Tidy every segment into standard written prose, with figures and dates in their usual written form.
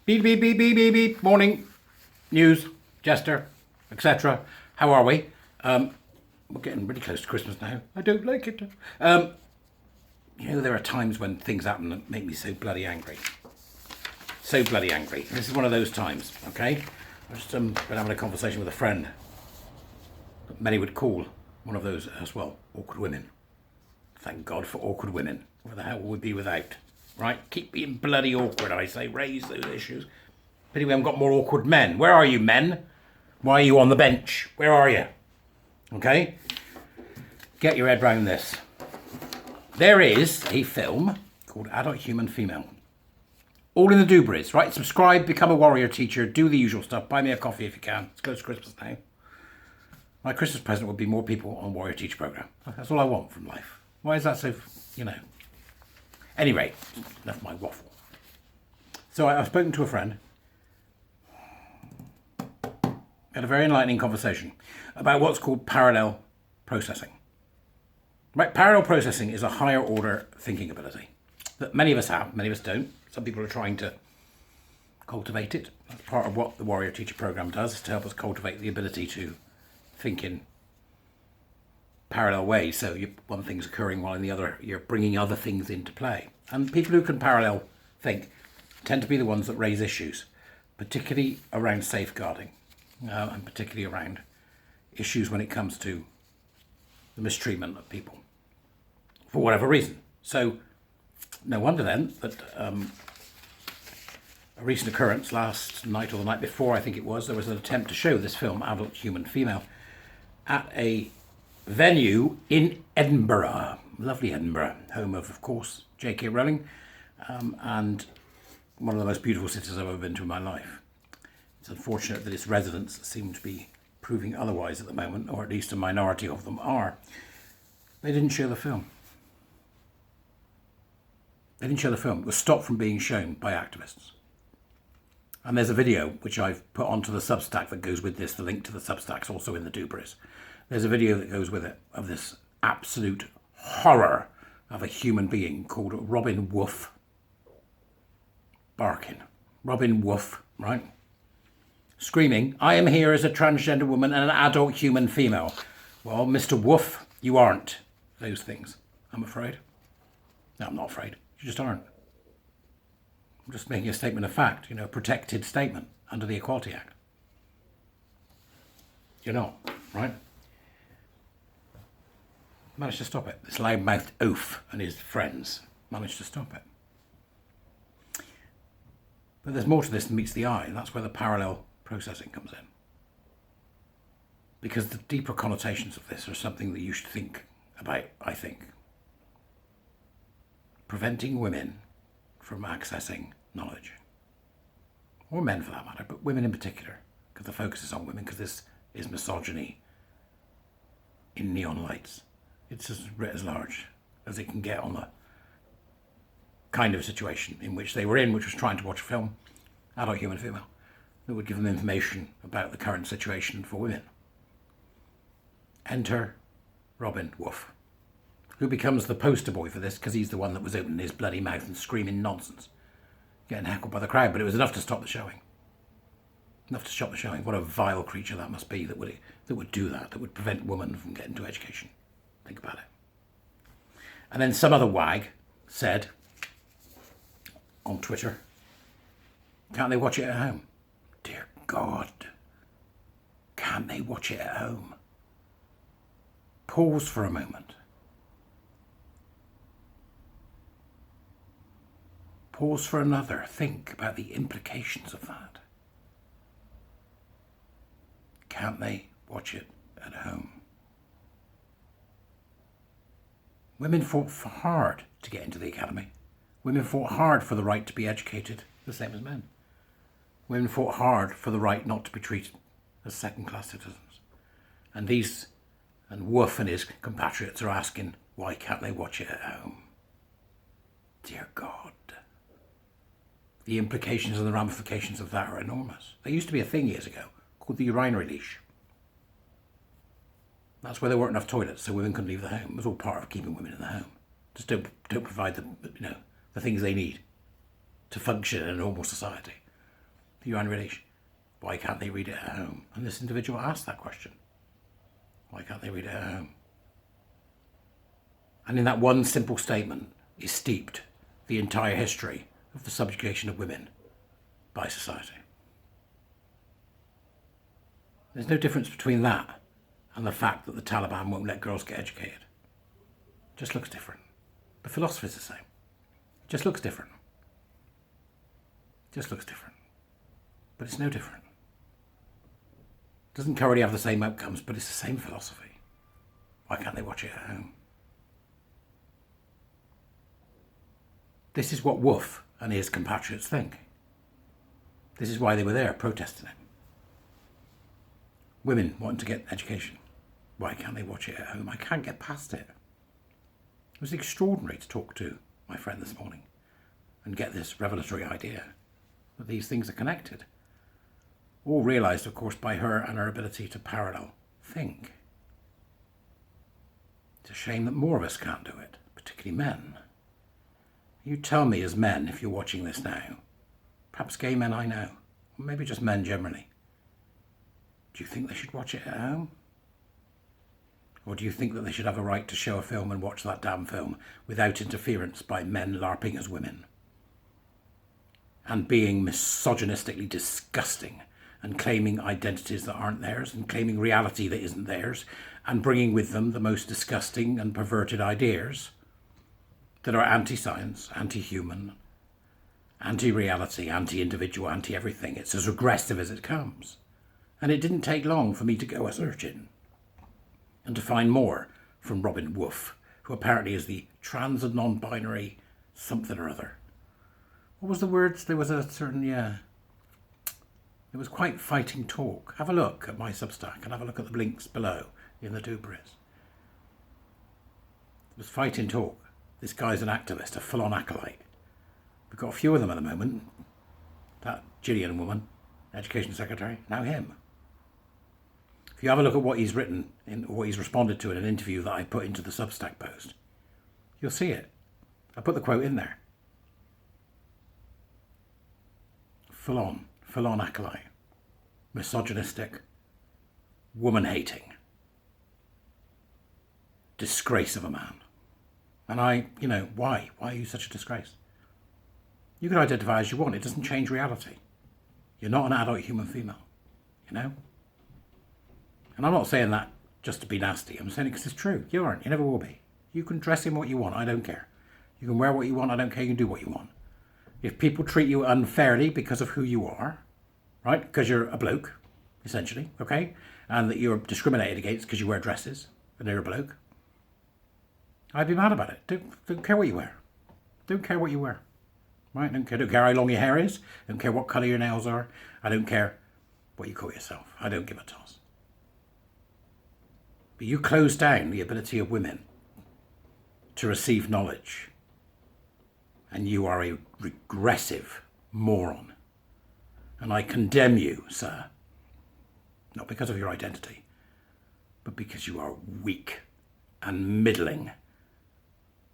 Beep, beep, beep, beep, beep, beep. Morning. News. Jester. Etc. How are we? We're getting really close to Christmas now. I don't like it. There are times when things happen that make me so bloody angry. So bloody angry. This is one of those times, okay? I've just been having a conversation with a friend that many would call one of those as well, awkward women. Thank God for awkward women. Where the hell would we be without? Right? Keep being bloody awkward, I say. Raise those issues. Pity we haven't got more awkward men. Where are you, men? Why are you on the bench? Where are you? Okay? Get your head round this. There is a film called Adult Human Female. All in the dooberries, right? Subscribe, become a warrior teacher, do the usual stuff. Buy me a coffee if you can. It's close to Christmas now. My Christmas present would be more people on Warrior Teacher Programme. That's all I want from life. Why is that so, Anyway, enough my waffle. So I've spoken to a friend. Had a very enlightening conversation about what's called parallel processing. Right, parallel processing is a higher order thinking ability that many of us have, many of us don't. Some people are trying to cultivate it. That's part of what the Warrior Teacher Programme does, is to help us cultivate the ability to think in parallel ways. So one thing's occurring while in the other, you're bringing other things into play. And people who can parallel think tend to be the ones that raise issues, particularly around safeguarding, and particularly around issues when it comes to the mistreatment of people, for whatever reason. So no wonder then that a recent occurrence last night or the night before, I think it was, there was an attempt to show this film, Adult Human Female, at a venue in Edinburgh, lovely Edinburgh, home of course, J.K. Rowling, and one of the most beautiful cities I've ever been to in my life. It's unfortunate that its residents seem to be proving otherwise at the moment, or at least a minority of them are. They didn't show the film. They didn't show the film. It was stopped from being shown by activists. And there's a video which I've put onto the Substack that goes with this. The link to the Substack's also in the dooberries. There's a video that goes with it of this absolute horror of a human being called Robin Woof barking. Robin Woof, right? Screaming, I am here as a transgender woman and an adult human female. Well, Mr. Woof, you aren't those things, I'm afraid. No, I'm not afraid. You just aren't. I'm just making a statement of fact, a protected statement under the Equality Act. You're not, right? Managed to stop it. This loudmouthed oaf and his friends managed to stop it. But there's more to this than meets the eye, and that's where the parallel processing comes in. Because the deeper connotations of this are something that you should think about, I think. Preventing women from accessing knowledge. Or men for that matter, but women in particular, because the focus is on women, because this is misogyny in neon lights. It's as writ as large as it can get on the kind of situation in which they were in, which was trying to watch a film, Adult Human Female, that would give them information about the current situation for women. Enter Robin Woof, who becomes the poster boy for this because he's the one that was opening his bloody mouth and screaming nonsense, getting heckled by the crowd, but it was enough to stop the showing. Enough to stop the showing. What a vile creature that must be that would do that would prevent women from getting to education. Think about it. And then some other wag said on Twitter, can't they watch it at home? Dear God, can't they watch it at home? Pause for a moment. Pause for another. Think about the implications of that. Can't they watch it at home? Women fought hard to get into the academy. Women fought hard for the right to be educated, the same as men. Women fought hard for the right not to be treated as second-class citizens. And Woof and his compatriots are asking, why can't they watch it at home? Dear God. The implications and the ramifications of that are enormous. There used to be a thing years ago called the urinary leash. That's where there weren't enough toilets, so women couldn't leave the home. It was all part of keeping women in the home. Just don't provide them, the things they need to function in a normal society. the UN release. Why can't they read it at home? And this individual asked that question. Why can't they read it at home? And in that one simple statement is steeped the entire history of the subjugation of women by society. There's no difference between that and the fact that the Taliban won't let girls get educated. It just looks different. The philosophy is the same. It just looks different. It just looks different. But it's no different. It doesn't currently have the same outcomes, but it's the same philosophy. Why can't they watch it at home? This is what Wolf and his compatriots think. This is why they were there protesting it. Women wanting to get education. Why can't they watch it at home? I can't get past it. It was extraordinary to talk to my friend this morning and get this revelatory idea that these things are connected. All realised, of course, by her and her ability to parallel think. It's a shame that more of us can't do it, particularly men. You tell me as men, if you're watching this now, perhaps gay men I know, or maybe just men generally, do you think they should watch it at home? Or do you think that they should have a right to show a film and watch that damn film without interference by men LARPing as women? And being misogynistically disgusting and claiming identities that aren't theirs and claiming reality that isn't theirs and bringing with them the most disgusting and perverted ideas that are anti-science, anti-human, anti-reality, anti-individual, anti-everything. It's as regressive as it comes. And it didn't take long for me to go a searching and to find more from Robin Wolf, who apparently is the trans and non-binary something or other. What was the words? There was a certain, it was quite fighting talk. Have a look at my Substack and have a look at the links below in the Dubris. It was fighting talk. This guy's an activist, a full-on acolyte. We've got a few of them at the moment. That Gillian woman, Education Secretary, now him. If you have a look at what he's written, or what he's responded to in an interview that I put into the Substack post, you'll see it. I put the quote in there. Full-on acolyte. Misogynistic. Woman-hating. Disgrace of a man. And why? Why are you such a disgrace? You can identify as you want. It doesn't change reality. You're not an adult human female, And I'm not saying that just to be nasty. I'm saying it because it's true. You aren't. You never will be. You can dress in what you want. I don't care. You can wear what you want. I don't care. You can do what you want. If people treat you unfairly because of who you are, right? Because you're a bloke, essentially, okay? And that you're discriminated against because you wear dresses and you're a bloke, I'd be mad about it. Don't care what you wear. Don't care what you wear. Right? Don't care how long your hair is. Don't care what colour your nails are. I don't care what you call yourself. I don't give a toss. But you close down the ability of women to receive knowledge. And you are a regressive moron. And I condemn you, sir. Not because of your identity, but because you are weak and middling,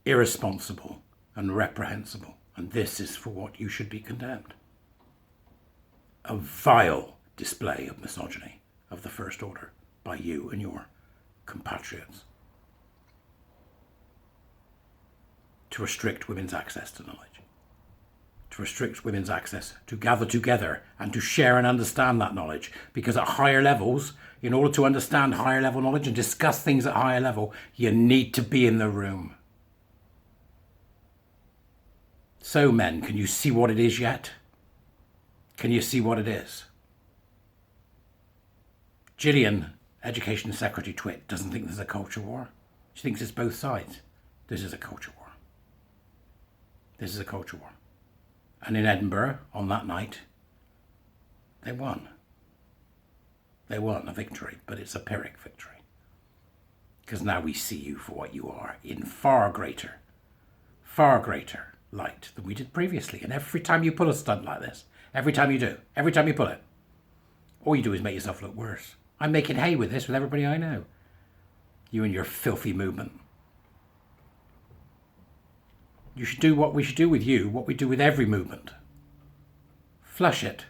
irresponsible and reprehensible. And this is for what you should be condemned. A vile display of misogyny of the first order by you and your compatriots to restrict women's access to knowledge, to restrict women's access to gather together and to share and understand that knowledge, because at higher levels, in order to understand higher level knowledge and discuss things at higher level, you need to be in the room. So men, can you see what it is yet? Can you see what it is? Gillian, Education Secretary Twit, doesn't think there's a culture war. She thinks it's both sides. This is a culture war. This is a culture war. And in Edinburgh, on that night, they won. They won a victory, but it's a Pyrrhic victory. Because now we see you for what you are in far greater light than we did previously. And every time you pull a stunt like this, every time you pull it, all you do is make yourself look worse. I'm making hay with this with everybody I know. You and your filthy movement. You should do what we should do with you, what we do with every movement. Flush it.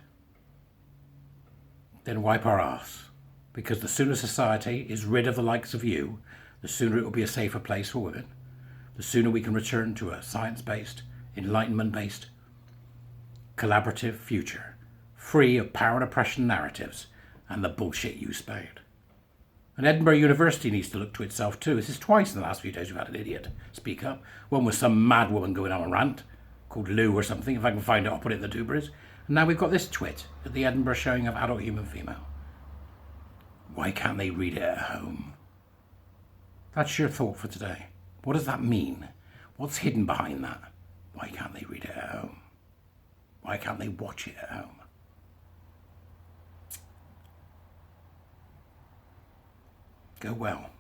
then wipe our arse. Because the sooner society is rid of the likes of you, the sooner it will be a safer place for women. The sooner we can return to a science-based, enlightenment-based, collaborative future, free of power and oppression narratives and the bullshit you spouted. And Edinburgh University needs to look to itself too. This is twice in the last few days we've had an idiot speak up. One was some mad woman going on a rant called Lou or something. If I can find it, I'll put it in the Dubras. And now we've got this twit at the Edinburgh showing of Adult Human Female. Why can't they read it at home? That's your thought for today. What does that mean? What's hidden behind that? Why can't they read it at home? Why can't they watch it at home? Go well.